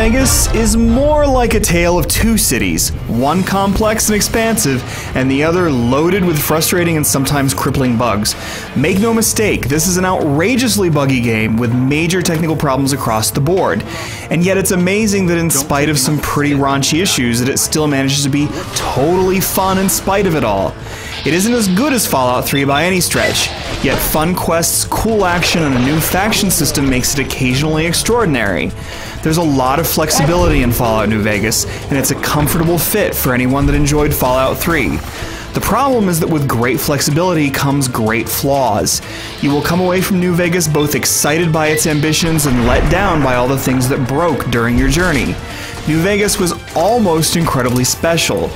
Vegas is more like a tale of two cities, one complex and expansive, and the other loaded with frustrating and sometimes crippling bugs. Make no mistake, this is an outrageously buggy game with major technical problems across the board. And yet it's amazing that in spite of some pretty raunchy issues, that it still manages to be totally fun in spite of it all. It isn't as good as Fallout 3 by any stretch, yet fun quests, cool action, and a new faction system makes it occasionally extraordinary. There's a lot of flexibility in Fallout New Vegas, and it's a comfortable fit for anyone that enjoyed Fallout 3. The problem is that with great flexibility comes great flaws. You will come away from New Vegas both excited by its ambitions and let down by all the things that broke during your journey. New Vegas was almost incredibly special.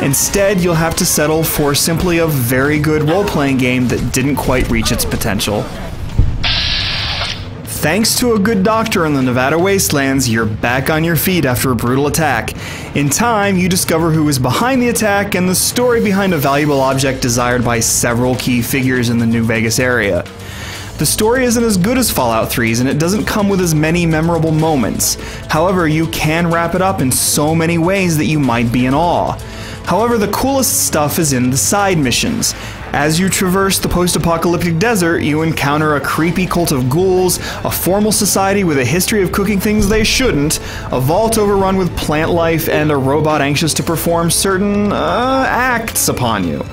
Instead, you'll have to settle for simply a very good role-playing game that didn't quite reach its potential. Thanks to a good doctor in the Nevada wastelands, you're back on your feet after a brutal attack. In time, you discover who is behind the attack and the story behind a valuable object desired by several key figures in the New Vegas area. The story isn't as good as Fallout 3's, and it doesn't come with as many memorable moments. However, you can wrap it up in so many ways that you might be in awe. However, the coolest stuff is in the side missions. As you traverse the post-apocalyptic desert, you encounter a creepy cult of ghouls, a formal society with a history of cooking things they shouldn't, a vault overrun with plant life, and a robot anxious to perform certain, acts upon you.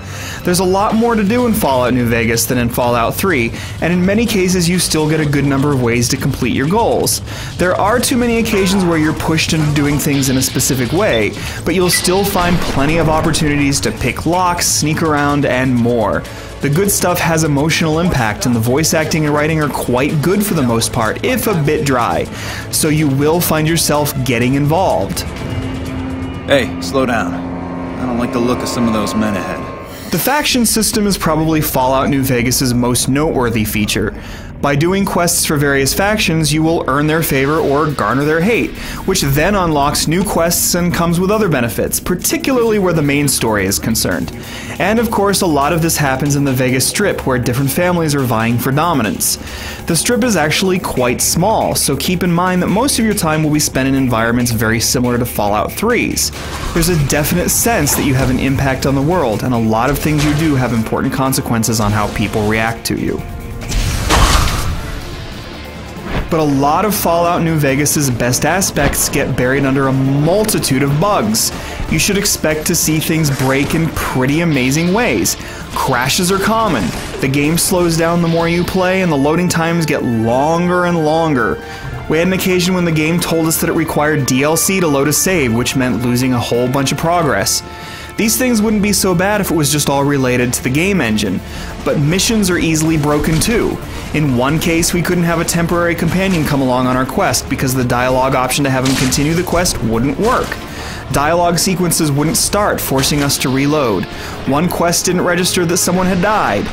There's a lot more to do in Fallout New Vegas than in Fallout 3, and in many cases you still get a good number of ways to complete your goals. There are too many occasions where you're pushed into doing things in a specific way, but you'll still find plenty of opportunities to pick locks, sneak around, and more. The good stuff has emotional impact, and the voice acting and writing are quite good for the most part, if a bit dry, so you will find yourself getting involved. Hey, slow down. I don't like the look of some of those men ahead. The faction system is probably Fallout New Vegas' most noteworthy feature. By doing quests for various factions, you will earn their favor or garner their hate, which then unlocks new quests and comes with other benefits, particularly where the main story is concerned. And of course, a lot of this happens in the Vegas Strip, where different families are vying for dominance. The Strip is actually quite small, so keep in mind that most of your time will be spent in environments very similar to Fallout 3's. There's a definite sense that you have an impact on the world, and a lot of things you do have important consequences on how people react to you. But a lot of Fallout New Vegas' best aspects get buried under a multitude of bugs. You should expect to see things break in pretty amazing ways. Crashes are common, the game slows down the more you play, and the loading times get longer and longer. We had an occasion when the game told us that it required DLC to load a save, which meant losing a whole bunch of progress. These things wouldn't be so bad if it was just all related to the game engine, but missions are easily broken too. In one case, we couldn't have a temporary companion come along on our quest because the dialogue option to have him continue the quest wouldn't work. Dialogue sequences wouldn't start, forcing us to reload. One quest didn't register that someone had died.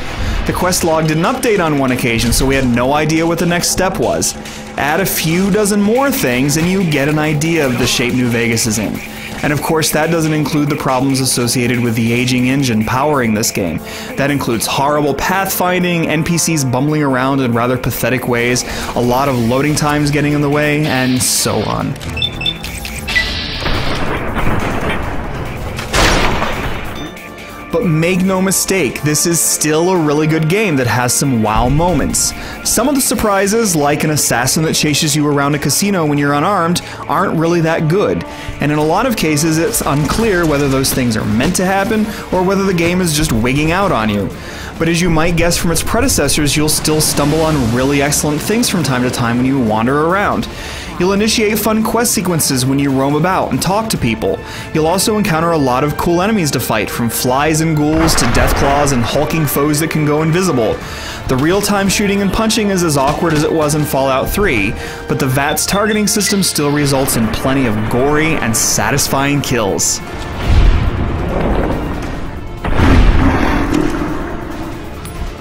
The quest log didn't update on one occasion, so we had no idea what the next step was. Add a few dozen more things and you get an idea of the shape New Vegas is in. And of course, that doesn't include the problems associated with the aging engine powering this game. That includes horrible pathfinding, NPCs bumbling around in rather pathetic ways, a lot of loading times getting in the way, and so on. But make no mistake, this is still a really good game that has some wow moments. Some of the surprises, like an assassin that chases you around a casino when you're unarmed, aren't really that good. And in a lot of cases, it's unclear whether those things are meant to happen or whether the game is just wigging out on you. But as you might guess from its predecessors, you'll still stumble on really excellent things from time to time when you wander around. You'll initiate fun quest sequences when you roam about and talk to people. You'll also encounter a lot of cool enemies to fight, from flies and ghouls to deathclaws and hulking foes that can go invisible. The real-time shooting and punching is as awkward as it was in Fallout 3, but the VATS targeting system still results in plenty of gory and satisfying kills.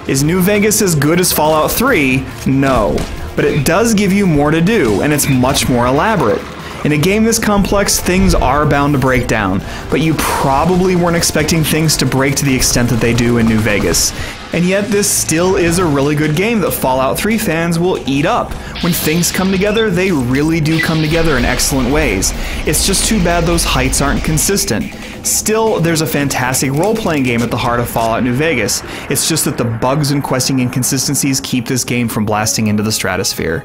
Is New Vegas as good as Fallout 3? No. But it does give you more to do, and it's much more elaborate. In a game this complex, things are bound to break down, but you probably weren't expecting things to break to the extent that they do in New Vegas. And yet this still is a really good game that Fallout 3 fans will eat up. When things come together, they really do come together in excellent ways. It's just too bad those heights aren't consistent. Still, there's a fantastic role-playing game at the heart of Fallout New Vegas. It's just that the bugs and questing inconsistencies keep this game from blasting into the stratosphere.